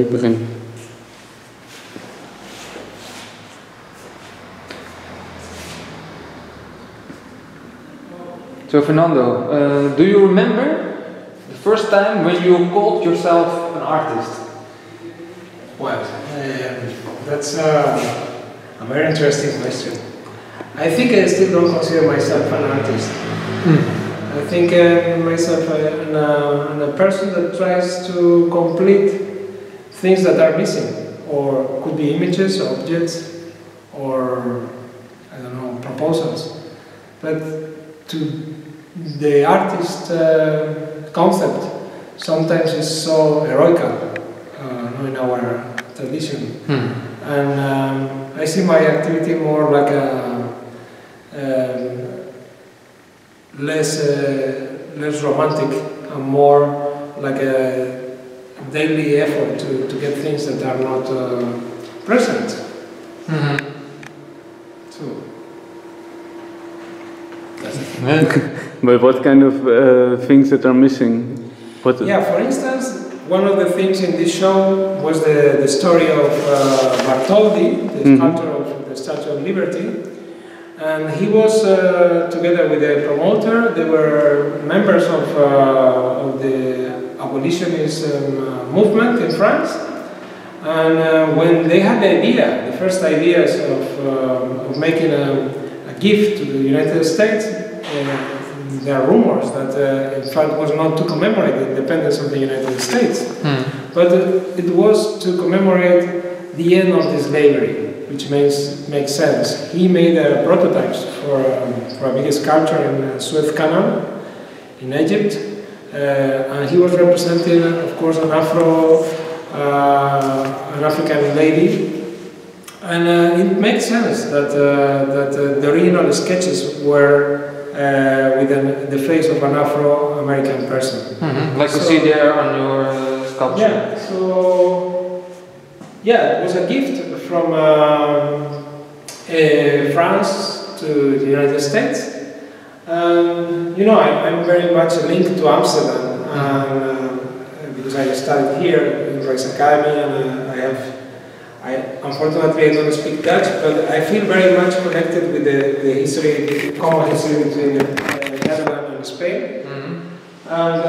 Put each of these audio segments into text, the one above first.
Begin. So Fernando, do you remember the first time when you called yourself an artist? Well, that's a very interesting question. I think I still don't consider myself an artist. I think myself a person that tries to complete things that are missing, or could be images, objects, or I don't know, proposals. But to the artist concept sometimes is so heroical in our tradition, and I see my activity more like a less romantic and more like a daily effort to get things that are not present. So that's it. But what kind of things that are missing? Yeah, for instance, one of the things in this show was the story of Bartholdi, the sculptor of the Statue of Liberty. And he was together with the promoter. They were members of the abolitionist movement in France. And when they had the idea, the first ideas of making a gift to the United States, there are rumors that in fact was not to commemorate the independence of the United States, but it was to commemorate the end of the slavery. Which makes sense. He made prototypes for a big sculpture in Suez Canal in Egypt, and he was representing, of course, an African lady, and it makes sense that the original sketches were with the face of an Afro-American person. Like you see there on your sculpture. Yeah. So yeah, it was a gift from France to the United States. You know, I'm very much linked to Amsterdam because I studied here in Breure Academy, and unfortunately I don't speak Dutch, but I feel very much connected with the history, the common history between Netherlands and Spain. And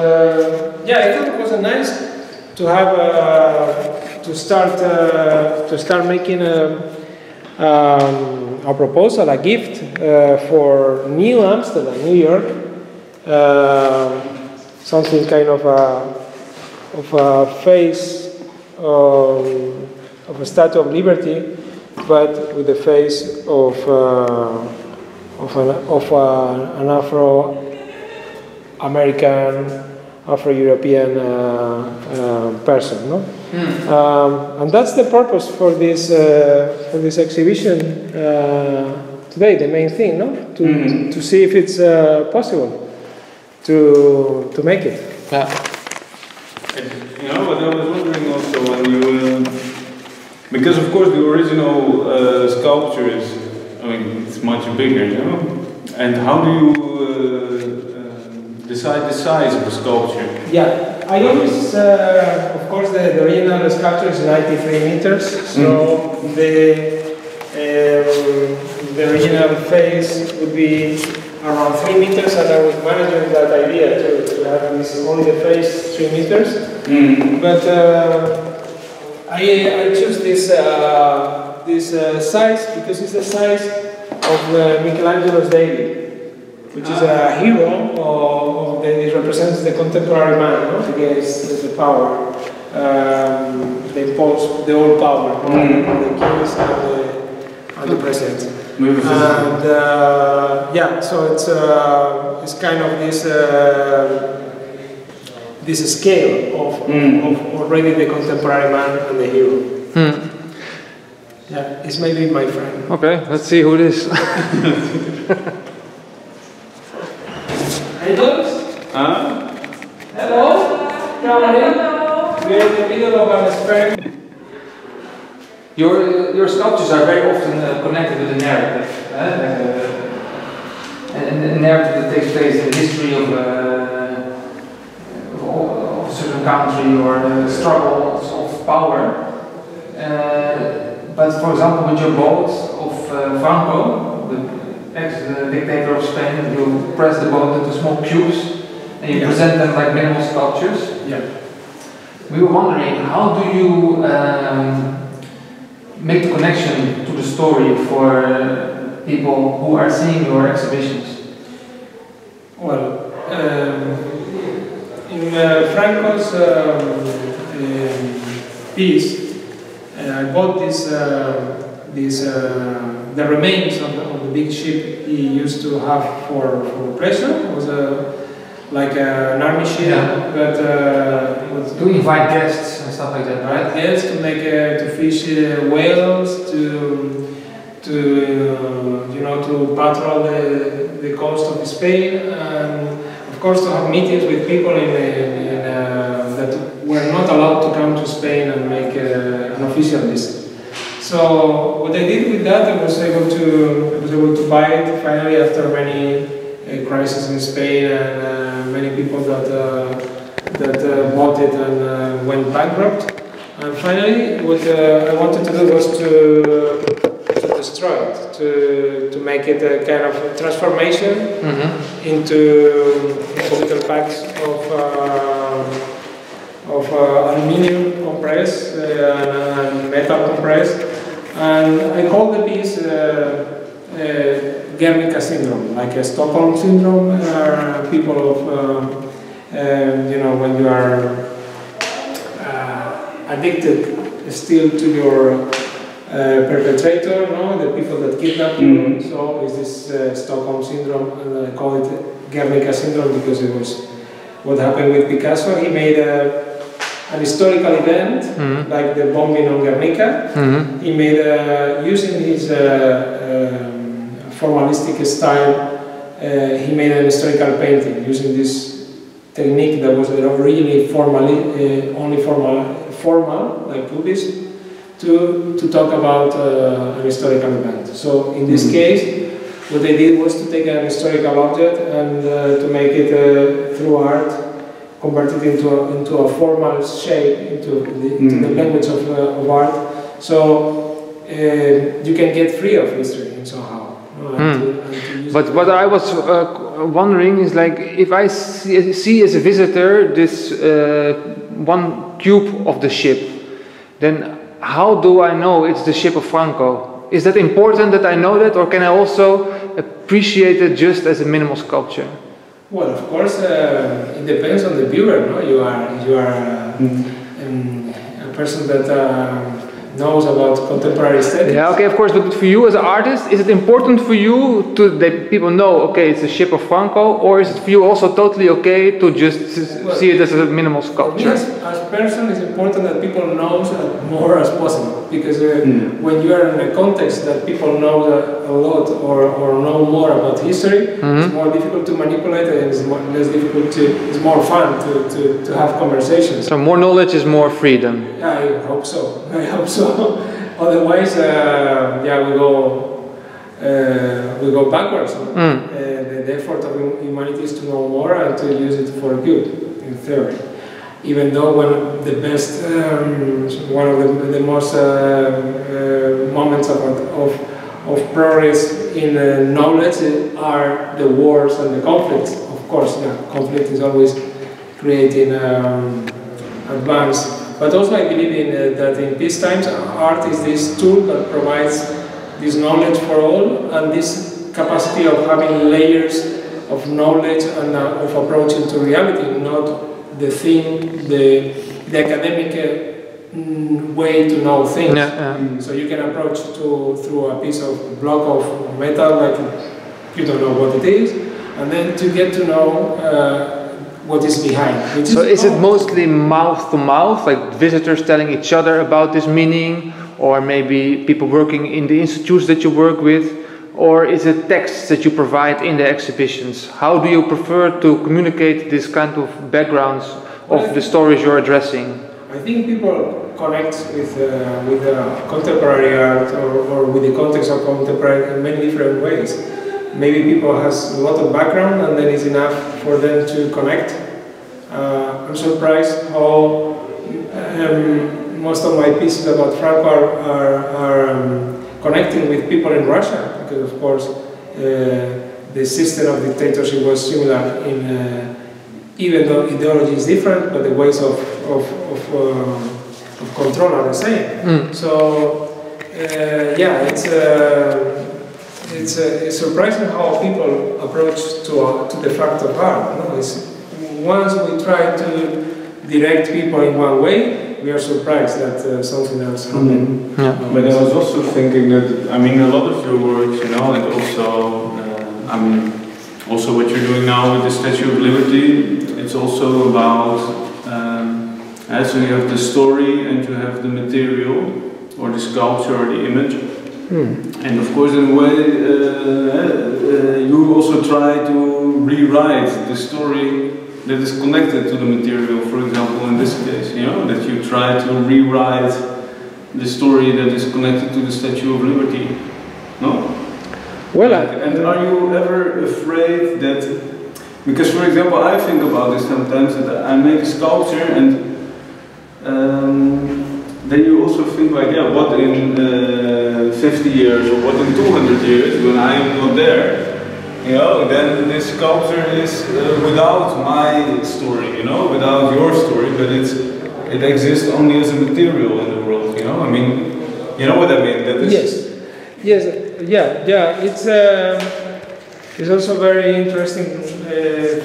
yeah, I thought it was nice to have to start making a proposal, a gift for New Amsterdam, New York, something kind of a face of a Statue of Liberty, but with the face of an Afro-American, Afro-European person, no? And that's the purpose for this exhibition today. The main thing, no? To see if it's possible to make it. Yeah. You know, but I was wondering also when you, because of course the original sculpture is, I mean, it's much bigger, you know. And how do you decide the size of the sculpture? Yeah, I always, of course, the original sculpture is 93 meters, so the original face would be around 3 meters, and I was managing that idea to have this only the face 3 meters. But I choose this size because it's the size of Michelangelo's David, which is a hero that represents the contemporary man, no? Against the power. They impose the old power on the kings and the president. And yeah, so it's kind of this scale of already the contemporary man and the hero. Yeah, it's maybe my friend. Okay, let's see who it is. Hello? Come in. We're in the middle of an experiment. Your sculptures are very often connected with a narrative. And a narrative that takes place in the history of a certain country or the struggles of power. But for example, with your boat of Franco, the ex-dictator of Spain, you press the boat into small cubes and you present them like minimal sculptures. Yeah. We were wondering, how do you make the connection to the story for people who are seeing your exhibitions? Well, in Franco's piece, I bought the remains of the big ship he used to have for pleasure. It was like an army ship, but to invite guests and stuff like that, right? Yes, to make to fish whales, to patrol the coast of Spain, and of course to have meetings with people that were not allowed to come to Spain and make an official visit. So what I did with that, I was able to buy it finally after many crises in Spain and many people that bought it and went bankrupt. And finally, what I wanted to do was to destroy it, to make it a kind of transformation into little packs of aluminium compressed and metal compressed. And I call the piece Guernica syndrome, like a Stockholm syndrome. People of, when you are addicted still to your perpetrator, the people that kidnap you. So is this Stockholm syndrome, and I call it Guernica syndrome because it was what happened with Picasso. He made an historical event, like the bombing on Guernica. He made, using his formalistic style, he made an historical painting using this technique that was really only formal, like cubism, to talk about an historical event. So in this case, what they did was to take an historical object and to make it through art, convert it into a formal shape, into the language of art. So you can get free of history and somehow. But what I was wondering is, like, if I see as a visitor this one cube of the ship, then how do I know it's the ship of Franco? Is that important that I know that, or can I also appreciate it just as a minimal sculpture? Well, of course, it depends on the viewer. No, you are a person that knows about contemporary aesthetics. Yeah, okay, of course. But for you as an artist, is it important for you that people know, okay, it's a ship of Franco, or is it for you also totally okay to just see it as a minimal sculpture? Yes, as a person, it's important that people know as more as possible, because when you are in a context that people know a lot or know more about history, it's more difficult to manipulate, and it's less difficult it's more fun to have conversations. So more knowledge is more freedom. Yeah, I hope so. I hope so. Otherwise, we go backwards. The effort of humanity is to know more and to use it for good, in theory. Even though one of the most moments of progress in knowledge are the wars and the conflicts. Of course, conflict is always creating advance. But also I believe that in peace times, art is this tool that provides this knowledge for all, and this capacity of having layers of knowledge and of approaching to reality, not the thing, the academic way to know things. So you can approach through a piece of block of metal, like you don't know what it is, and then to get to know what is behind. So is it mostly mouth to mouth, like visitors telling each other about this meaning, or maybe people working in the institutes that you work with, or is it texts that you provide in the exhibitions? How do you prefer to communicate this kind of backgrounds of the stories you're addressing? I think people connect with contemporary art or with the context of contemporary in many different ways. Maybe people has a lot of background and then it's enough for them to connect. I'm surprised how most of my pieces about Franco are connecting with people in Russia, because of course the system of dictatorship was similar in, even though ideology is different, but the ways of control are the same. So yeah, it's surprising how people approach to the fact of art. No? Once we try to direct people in one way, we are surprised that something else happened. Yeah. But I was also thinking that, I mean, a lot of your works, you know, and also, I mean, also what you're doing now with the Statue of Liberty, it's also about, so you have the story and you have the material, or the sculpture or the image. And of course, in a way, you also try to rewrite the story that is connected to the material. For example, in this case, you know, that you try to rewrite the story that is connected to the Statue of Liberty. No? Well, and are you ever afraid that, because for example, I think about this sometimes, that I make a sculpture and then you also think like, yeah, what in 50 years or what in 200 years when I am not there, you know, then this sculpture is without my story, you know, without your story, but it exists only as a material in the world, you know. I mean, you know what I mean? That is Yeah. It's also a very interesting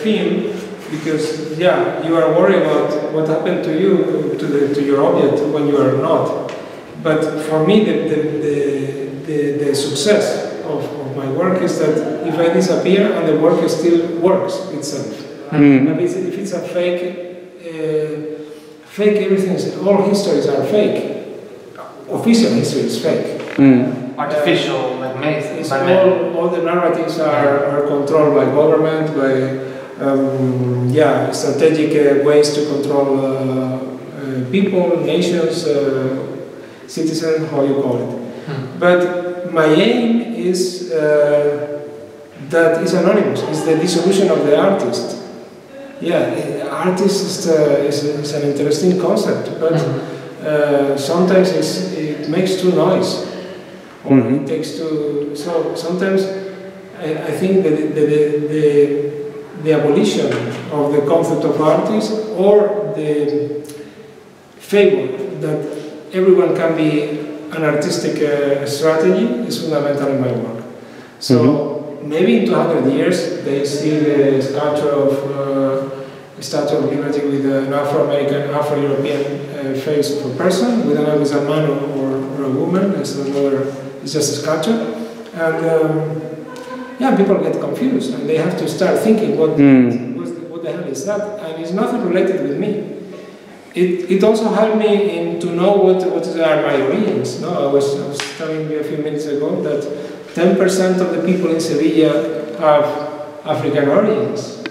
theme, because you are worried about what happened to you, to your object when you are not. But for me, the success of my work is that if I disappear and the work still works itself. If it's a fake, everything is, all histories are fake. Official history is fake. Artificial, like made. All the narratives are controlled by government, by strategic ways to control people, nations, citizens, how you call it. But my aim is that is anonymous, is the dissolution of the artist. Artist is an interesting concept, but sometimes it makes too noise. Or it takes too, so sometimes I think that the abolition of the concept of artist, or the fable that everyone can be an artistic strategy, is fundamental in my work. So maybe in 200 years they see the sculpture of Statue of Liberty with an Afro-American, Afro-European face of a person, with another is a man or a woman, as another is just a sculpture, and people get confused and they have to start thinking what the hell is that, and it's nothing related with me. It also helped me to know what are my origins. No, I was telling you a few minutes ago that 10% of the people in Sevilla have African origins.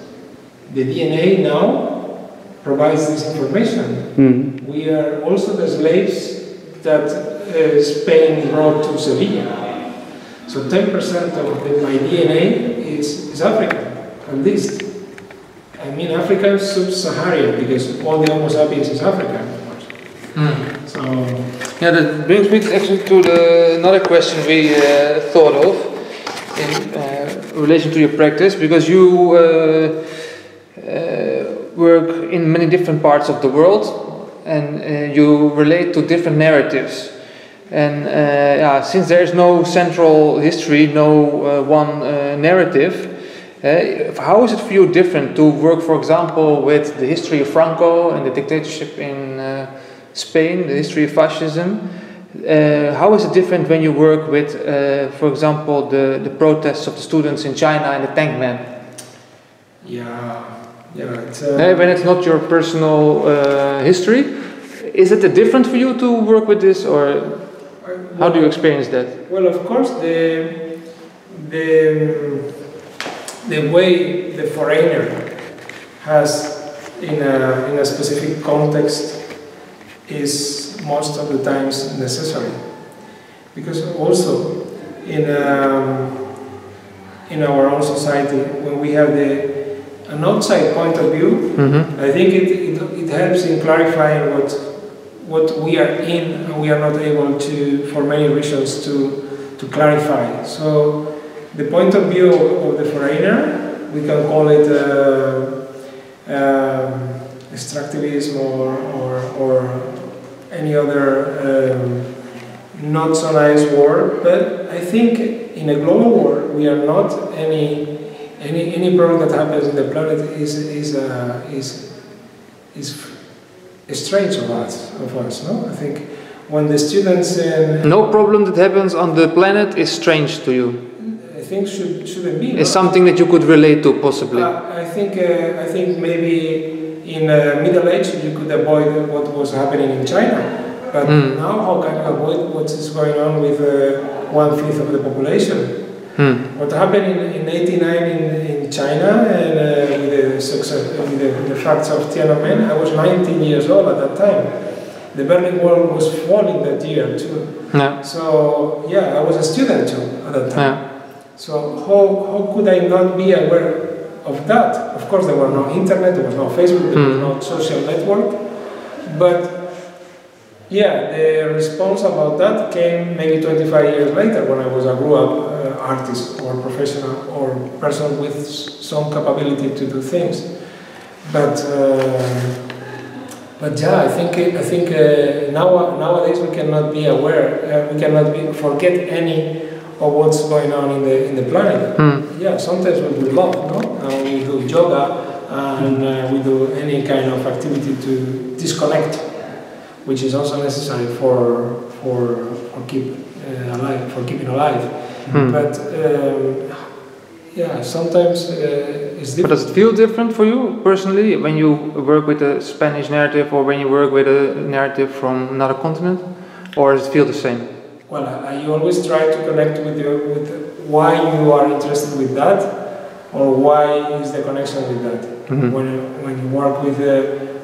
The DNA now provides this information. We are also the slaves that Spain brought to Sevilla. So 10% of my DNA is African, at least. I mean African sub-Saharan, because all the Homo sapiens is African, of course. So that brings me actually to another question we thought of in relation to your practice, because you work in many different parts of the world, and you relate to different narratives. And since there is no central history, no one narrative, how is it for you different to work, for example, with the history of Franco and the dictatorship in Spain, the history of fascism? How is it different when you work with, for example, the protests of the students in China and the tank men? When it's not your personal history, is it different for you to work with this, or how do you experience that? Well, of course, the way the foreigner has in a specific context is most of the times necessary, because also in our own society, when we have an outside point of view, I think it helps in clarifying what we are in, and we are not able to, for many reasons, to clarify. So the point of view of the foreigner, we can call it extractivism or any other not so nice word, but I think in a global world we are not any problem that happens in the planet is strange of us, no? I think when the students no problem that happens on the planet is strange to you. I think shouldn't be. It's something that you could relate to, possibly. I think maybe in Middle Age you could avoid what was happening in China, but now how can you avoid what is going on with 1/5 of the population? What happened in '89 in China and with the facts of Tiananmen, I was 19 years old at that time. The Berlin Wall was falling that year too. Yeah. So yeah, I was a student too at that time. Yeah. So how could I not be aware of that? Of course, there was no internet, there was no Facebook, there was no social network, but yeah, the response about that came maybe 25 years later when I was a grew-up artist or professional or person with some capability to do things. But yeah, I think nowadays we cannot be aware, we cannot forget any of what's going on in the planet. Yeah, sometimes we do love, no? We do yoga and we do any kind of activity to disconnect, which is also necessary for keeping alive. But yeah, sometimes it's different. But does it feel different for you personally when you work with a Spanish narrative or when you work with a narrative from another continent, or does it feel the same? Well, you always try to connect with why you are interested with that, or why is the connection with that. When you work with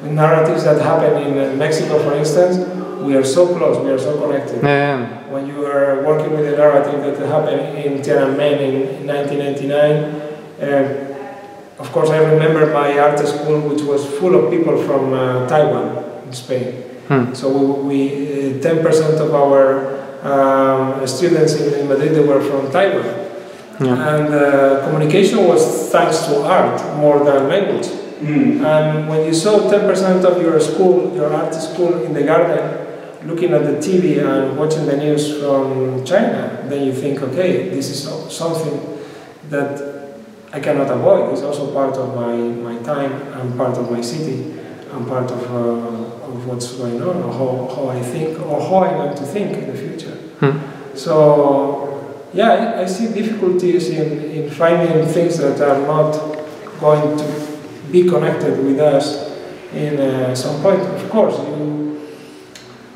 narratives that happen in Mexico, for instance, we are so close, we are so connected. Yeah. When you are working with a narrative that happened in Tiananmen in 1999, of course I remember my art school, which was full of people from Taiwan, in Spain. So we 10% of our students in Madrid, they were from Taiwan. Yeah. And communication was thanks to art more than language. And when you saw 10% of your school, your art school in the garden, looking at the TV and watching the news from China, then you think, okay, this is something that I cannot avoid. It's also part of my time and part of my city and part of what's going on, or how I think, or how I'm going to think in the future. So, yeah, I see difficulties in finding things that are not going to be connected with us in some point. Of course,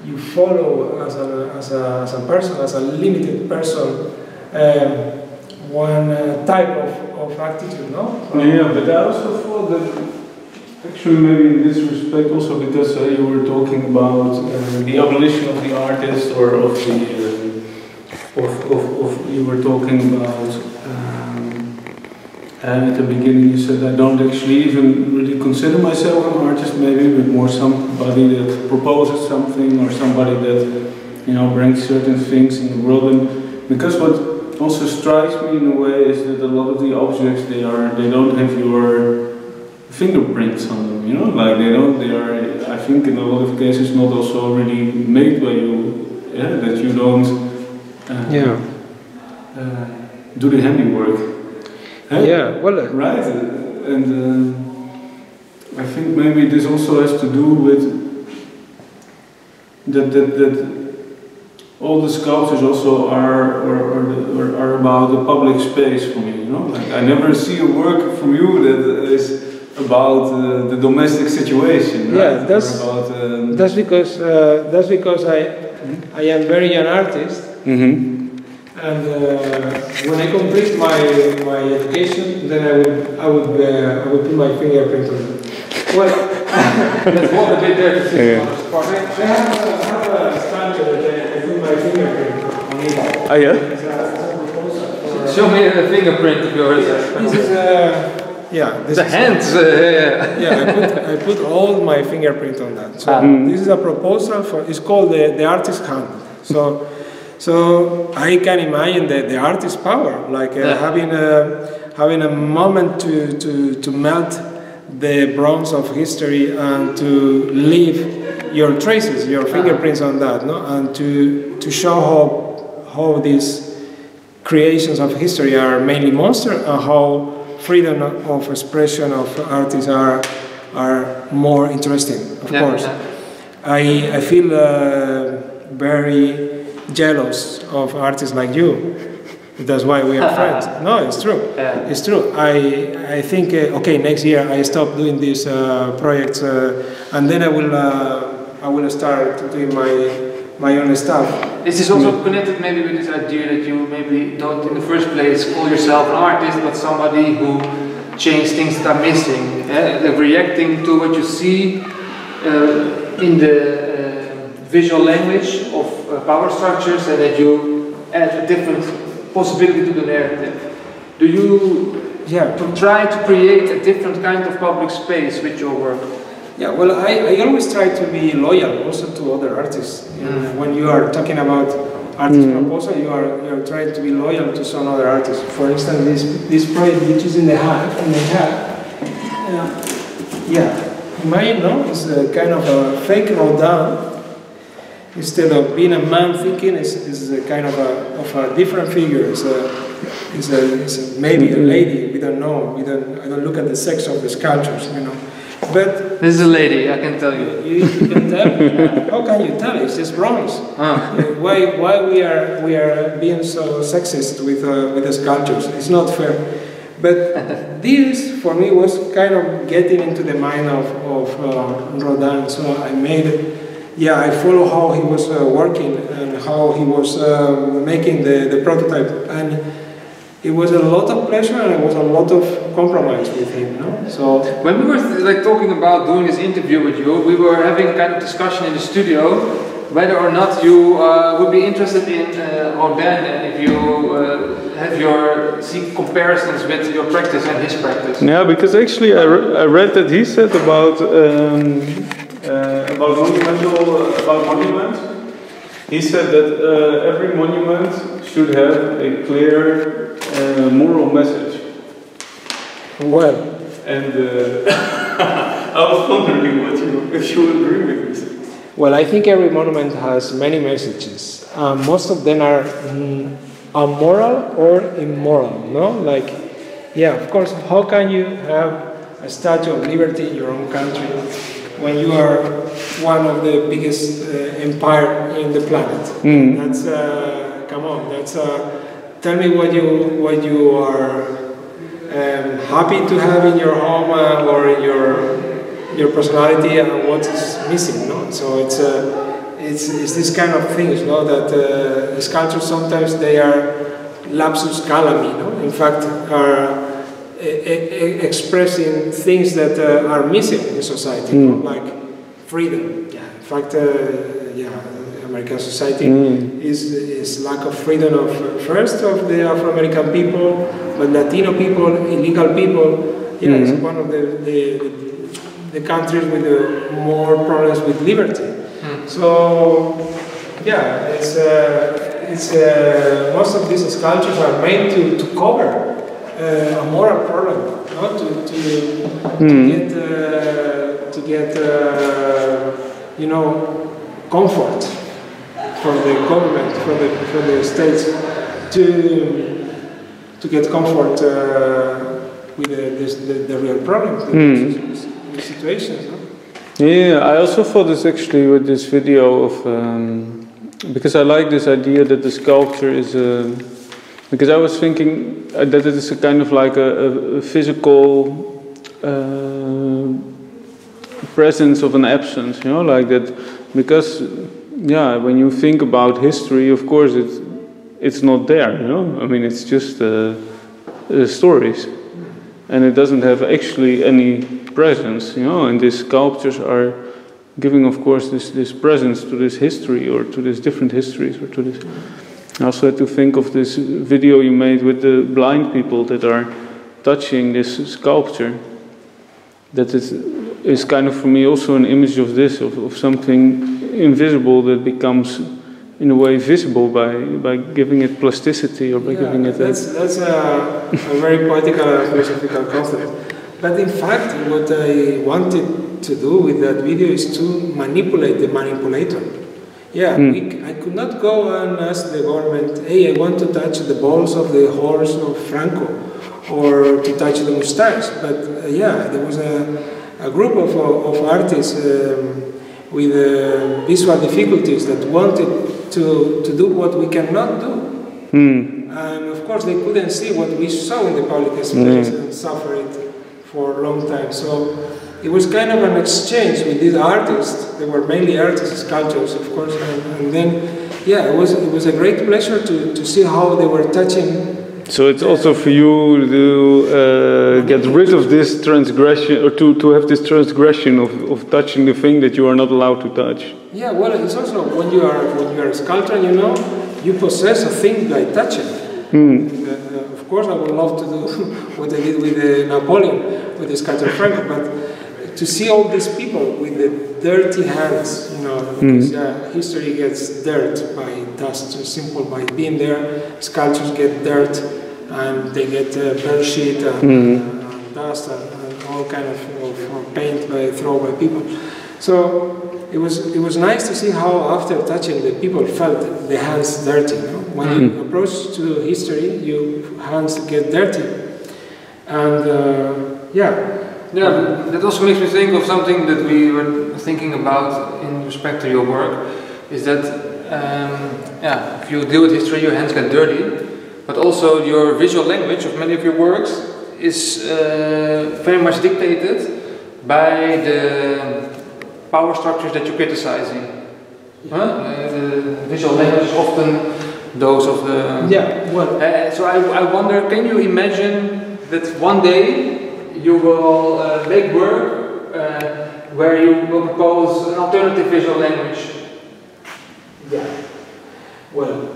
you follow as a person, as a limited person, one type of attitude, no? Yeah, but I also thought that actually maybe in this respect also because you were talking about the abolition of the artist, or of the you were talking about at the beginning you said I don't actually even really consider myself an artist, maybe, but more somebody that proposes something, or somebody that, you know, brings certain things in the world. And because what also strikes me in a way is that a lot of the objects they don't have your fingerprints on them, you know, like they are, I think in a lot of cases not also really made by you, that you don't do the handiwork. Yeah, well, right, and I think maybe this also has to do with that all the sculptures also are about the public space for me. You know, like I never see a work from you that is about the domestic situation. Right? Yeah, that's because I am very young artist. And when I complete my education, then I would put my fingerprint on it. Well, let's walk a bit there to see I have a standard that I put my fingerprint on it. Oh yeah? Show me the fingerprint of yours. This is Yeah, the hands. Yeah, I put all my fingerprint on that. So this is a proposal for. It's called the artist's hand. So I can imagine the artist's power, like having a moment to melt the bronze of history and to leave your traces, your fingerprints on that, no? And to show how these creations of history are mainly monsters and how freedom of expression of artists are more interesting, of course. I feel very jealous of artists like you. That's why we are friends. No, it's true. Yeah. It's true. I think okay, next year I stop doing these projects, and then I will start doing my own stuff. This is also connected maybe with this idea that you maybe don't in the first place call yourself an artist, but somebody who changes things that are missing, like reacting to what you see in the visual language of power structures, and that you add a different possibility to the narrative. Do you try to create a different kind of public space with your work? Yeah, well, I always try to be loyal also to other artists. When you are talking about artist proposal, you are trying to be loyal to some other artists. For instance, this project which is in the hat, imagine, no? It's a kind of a fake Rodin. Instead of being a man thinking, it's a kind of a different figure. It's maybe a lady. We don't know. I don't look at the sex of the sculptures, you know. But this is a lady, I can tell you. You can tell? How can you tell? It's just bronze. Why we are being so sexist with the sculptures? It's not fair. But this, for me, was kind of getting into the mind of Rodin. So I made it. Yeah, I follow how he was working and how he was making the prototype, and it was a lot of pleasure and it was a lot of compromise with him. No? So when we were talking about doing this interview with you, we were having a kind of discussion in the studio whether or not you would be interested in Rodin, and if you see comparisons with your practice and his practice. Yeah, because actually I read that he said about monuments. He said that every monument should have a clear moral message. Well, and I was wondering if you agree with this. Well, I think every monument has many messages. Most of them are amoral or immoral. No, like, yeah, of course. How can you have a Statue of Liberty in your own country when you are one of the biggest empire in the planet? That's come on. That's tell me what you are happy to have in your home or in your personality, and what is missing. No, so it's this kind of things. No, that sculptures sometimes they are lapsus calami. No, in fact are expressing things that are missing in society, like freedom. Yeah, in fact, American society is lack of freedom of first of the Afro-American people, but Latino people, illegal people. Yeah, it's one of the countries with more problems with liberty. So yeah, it's most of these sculptures are made to cover a moral problem, no? to get you know, comfort for the government, for the states to get comfort with the real problems, the situations. No? Yeah, I also thought this actually with this video of because I like this idea that the sculpture is because I was thinking that it is a kind of like a physical presence of an absence, you know, like that, because yeah, when you think about history, of course it's not there, you know. I mean, it's just stories, and it doesn't have actually any presence, you know. And these sculptures are giving, of course, this presence to this history, or to these different histories, or to this. I also had to think of this video you made with the blind people that are touching this sculpture, that is kind of for me also an image of this, of something invisible that becomes in a way visible by giving it plasticity or by giving it that's a very poetical and philosophical concept. But in fact, what I wanted to do with that video is to manipulate the manipulator. Yeah, I could not go and ask the government, hey, I want to touch the balls of the horse of Franco, or to touch the mustache. But there was a group of artists with visual difficulties that wanted to do what we cannot do. And of course they couldn't see what we saw in the public space and suffer it for a long time. So it was kind of an exchange with these artists. They were mainly artists, sculptors, of course, and then it was a great pleasure to see how they were touching. So it's also for you to get rid of this transgression, or to have this transgression of touching the thing that you are not allowed to touch. Yeah, well, it's also when you are a sculptor, you possess a thing by touching. Of course, I would love to do what I did with Napoleon, with the sculptor Franco, but to see all these people with the dirty hands, because history gets dirt by dust, so simple by being there. Sculptures get dirt, and they get burn sheet and dust and all kind of paint thrown by people. So it was nice to see how after touching the people felt the hands dirty. When you approach to history, your hands get dirty, and that also makes me think of something that we were thinking about in respect to your work, is that if you deal with history, your hands get dirty, but also your visual language of many of your works is very much dictated by the power structures that you're criticizing. The visual language is often those of the... so I wonder, can you imagine that one day you will make work where you will propose an alternative visual language? Yeah. Well,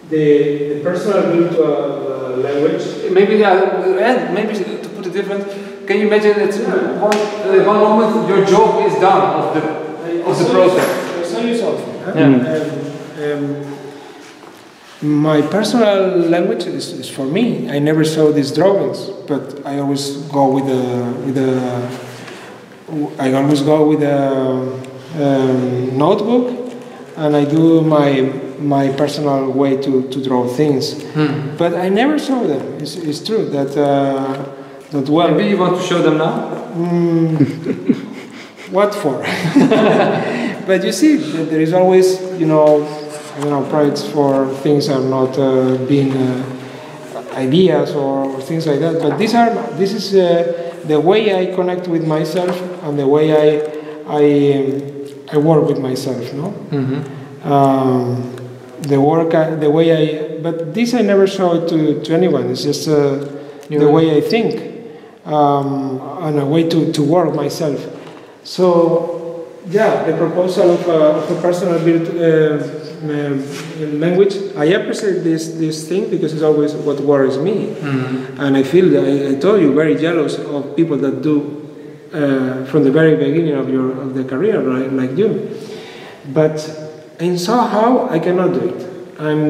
the personal virtual language. Maybe to put it different. Can you imagine that one moment your job is done of the process? I'll tell you something. My personal language is for me. I never saw these drawings, but I always go with a notebook, and I do my personal way to draw things. But I never saw them. It's true that well. Maybe you want to show them now. What for? But you see, there is always prides for things are not being ideas or things like that. But this is the way I connect with myself and the way I work with myself. The way but this I never show it to anyone. It's just the way I think and a way to work myself. So the proposal of a personal language, I appreciate this thing because it's always what worries me, and I feel I told you very jealous of people that do from the very beginning of the career, right, like you. But in somehow I cannot do it.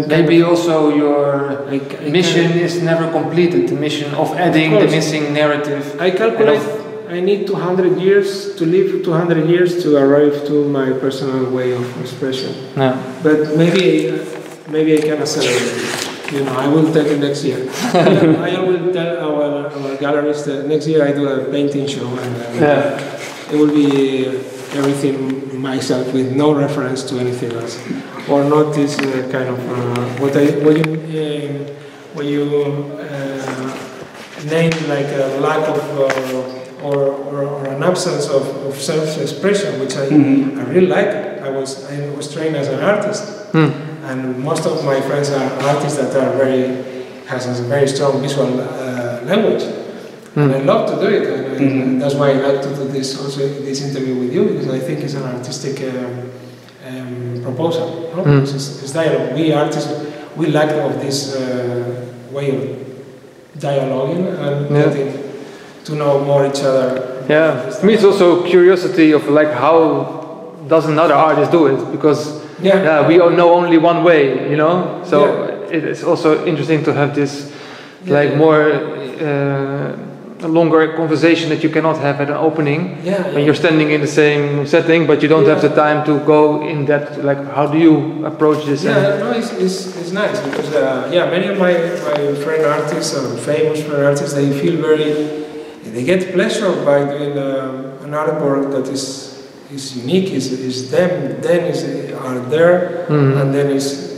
Maybe also your mission is never completed. The mission of adding the missing narrative. I calculate. I need 200 years to live 200 years to arrive to my personal way of expression. Yeah. But maybe I can accelerate it. I will tell you next year. I will tell our galleries that next year I do a painting show, and it will be everything myself with no reference to anything else, or not this kind of when you name like a lack of. Or an absence of self-expression, which I really like. I was trained as an artist, and most of my friends are artists that has a very strong visual language, and I love to do it. And that's why I like to do this interview with you, because I think it's an artistic proposal. It's dialogue. We artists, we lack of this way dialoguing and getting to know more each other. Yeah, for me it's also curiosity of like how does another artist do it, because we all know only one way, you know. So it's also interesting to have this like more a longer conversation that you cannot have at an opening when you're standing in the same setting, but you don't have the time to go in depth. Like, how do you approach this? It's nice because many of my friend artists and famous friend artists, they feel they get pleasure by doing an artwork that is unique, is them, then are there, and then is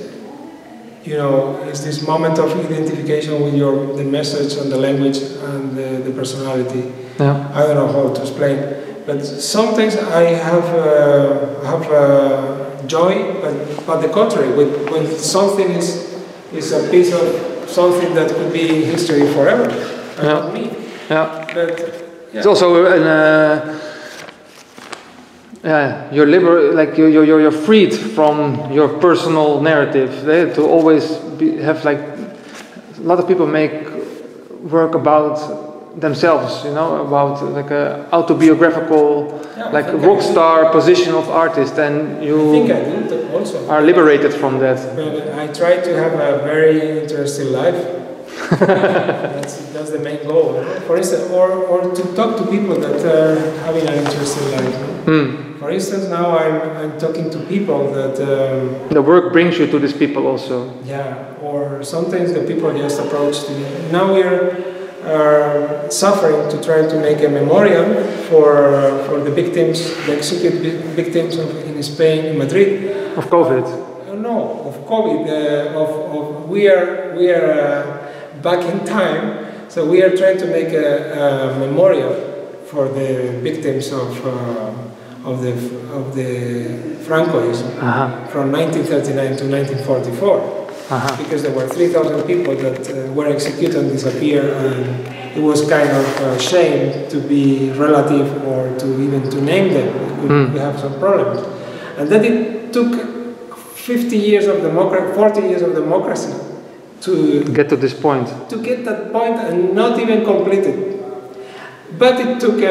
this moment of identification with the message and the language and the personality. Yeah. I don't know how to explain, but sometimes I have joy, but the contrary, when something is a piece of something that could be history forever, and not me. Yeah. But it's also you're freed from your personal narrative. To always have like a lot of people make work about themselves, about like a autobiographical, like rock star position of artist, and you also are liberated from that. But I try to have a very interesting life. that's the main goal. For instance, or to talk to people that are having an interesting life. For instance, now I'm talking to people that the work brings you to these people also. Yeah, or sometimes the people just approach to me. Now we're suffering to try to make a memorial for the victims, the executed victims in Spain, in Madrid. Of COVID. No, of COVID. We are back in time, so we are trying to make a memorial for the victims of the Francoism from 1939 to 1944, because there were 3,000 people that were executed and disappeared, and it was kind of a shame to be relative or to even to name them. We have some problems, and then it took 40 years of democracy to get to this point. To get that point and not even completed. But it took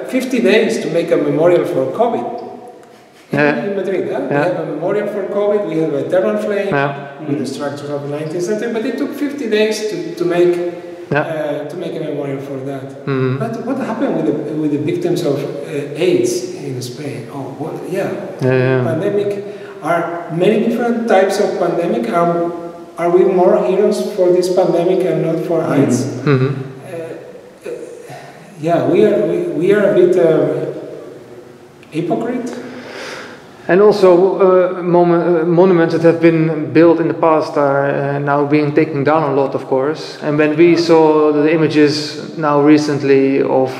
50 days to make a memorial for COVID. In Madrid, we have a memorial for COVID, we have a eternal flame with the structures of the 19th century, but it took 50 days to make a memorial for that. But what happened with the victims of AIDS in Spain? Pandemic. Are many different types of pandemic. Are we more heroes for this pandemic and not for AIDS? We are a bit hypocrite. And also monuments that have been built in the past are now being taken down a lot, of course. And when we saw the images now recently of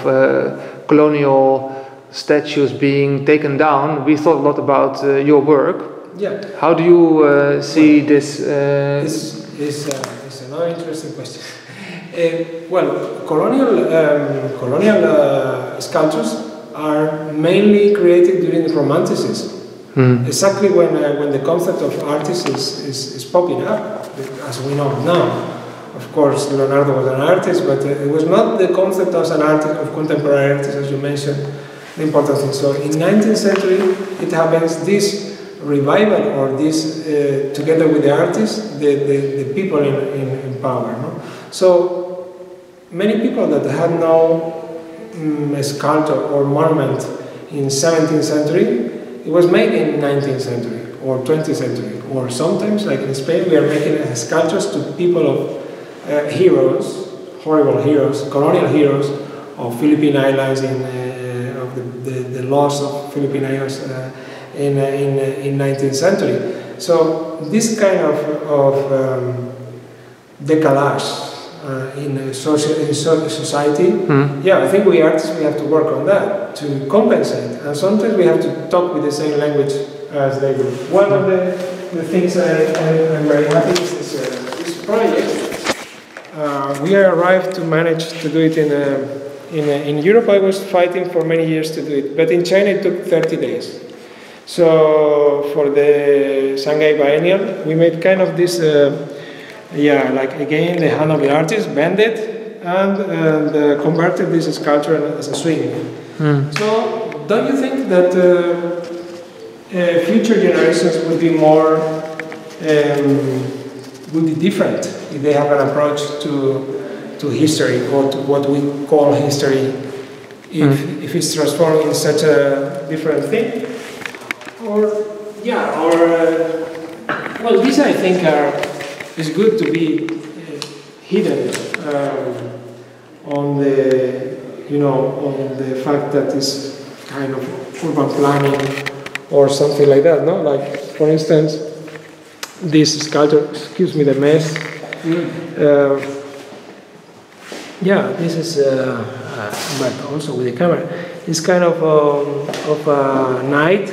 colonial statues being taken down, we thought a lot about your work. Yeah. How do you see this? It's another interesting question. Colonial sculptures are mainly created during Romanticism. Exactly when the concept of artist is popping up, as we know now. Of course, Leonardo was an artist, but it was not the concept as an artist, of contemporary artist, as you mentioned, the important thing. So in 19th century, it happens this revival, or this together with the artists, the people in power. No? So many people that had no sculpture or monument in 17th century, it was made in 19th century or 20th century, or sometimes, like in Spain, we are making sculptures to people of heroes, horrible heroes, colonial heroes of Philippine Islands, of the loss of Philippine Islands in 19th century. So this kind of decalage in society, I think we artists, we have to work on that to compensate, and sometimes we have to talk with the same language as they do. One of the things I'm very happy is this project. We arrived to manage to do it in Europe. I was fighting for many years to do it, but in China it took 30 days. So for the Shanghai Biennial, we made kind of this yeah, like again, the hand of the artist bent it and converted this sculpture as a swing. So, don't you think that future generations would be more, would be different if they have an approach to history, or to what we call history, if it's transformed in such a different thing? Or, yeah, or, well, these I think is good to be hidden on the, you know, on the fact that it's kind of urban planning or something like that, no? Like, for instance, this sculpture, excuse me, the mess. Yeah, this is, but also with the camera, it's kind of a night.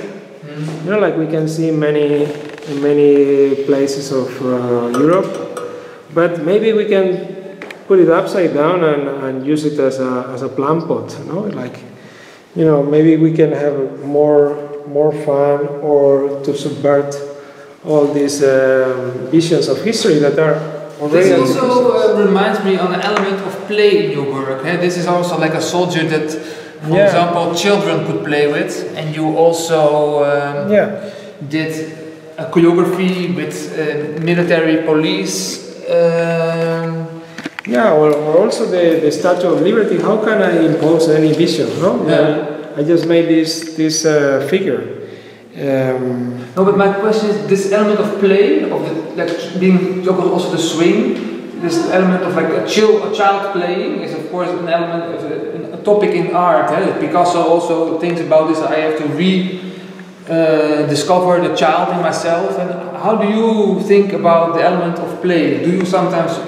You know, like we can see in many places of Europe, but maybe we can put it upside down and use it as a plant pot. No, like, you know, maybe we can have more fun, or to subvert all these visions of history that are already. This also reminds me on the element of play in your work. This is also like a soldier that, for example, children could play with, and you also did a choreography with military police. Yeah, or also the Statue of Liberty. How can I impose any vision? No, I just made this figure. No, but my question is this element of play, of the, like being also the swing. This element of like a child playing is of course an element of a topic in art. Picasso also thinks about this. I have to discover the child in myself. And how do you think about the element of play? Do you sometimes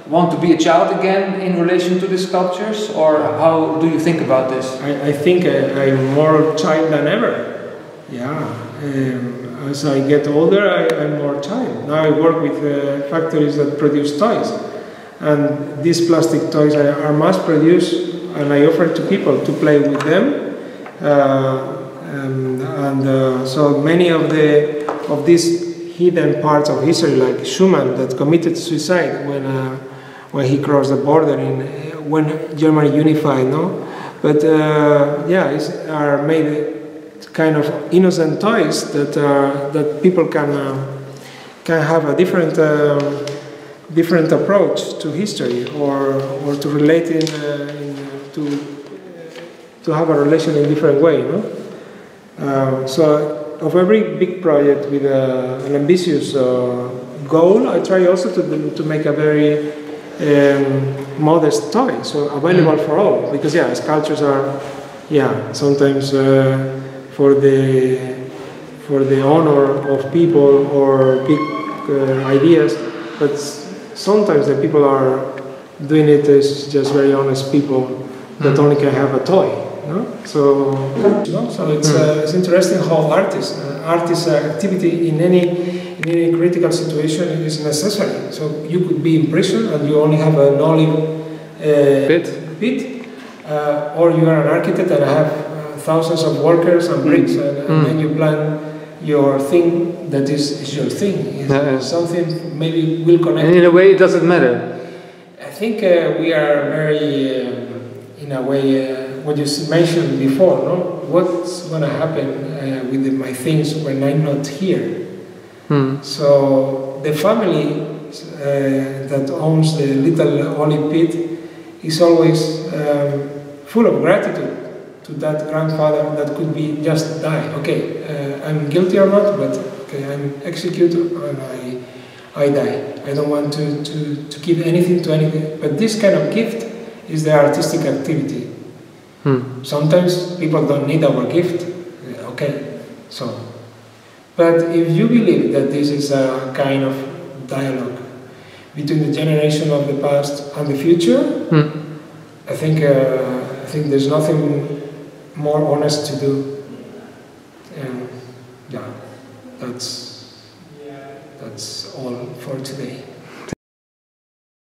want to be a child again in relation to the sculptures, or how do you think about this? I think I'm more child than ever. Yeah. As I get older, I'm more child. Now I work with factories that produce toys, and these plastic toys are mass produced, and I offer to people to play with them. So many of these hidden parts of history, like Schumann, that committed suicide when he crossed the border when Germany unified, no? But are made kind of innocent toys that people can have a different approach to history, or to relate to have a relation in a different way, no? So of every big project with an ambitious goal, I try also to make a very modest toy, so available for all, because sculptures are sometimes for the honor of people or big ideas, but sometimes the people are doing it as just very honest people that only can have a toy. No? So it's interesting how artists activity in any critical situation is necessary. So you could be in prison and you only have an olive pit, or you are an architect and have thousands of workers and bricks, and then you plan your thing that is your thing. Something maybe will connect. And in a way, it doesn't matter. I think we are very, in a way, what you mentioned before, no? What's going to happen with my things when I'm not here? So the family that owns the little olive pit is always full of gratitude to that grandfather that could be just die. Okay, I'm guilty or not, but okay, I'm executed and I die. I don't want to give anything to anything. But this kind of gift is the artistic activity. Sometimes people don't need our gift. Okay, so. But if you believe that this is a kind of dialogue between the generation of the past and the future, I think there's nothing more honest to do. And that's all for today.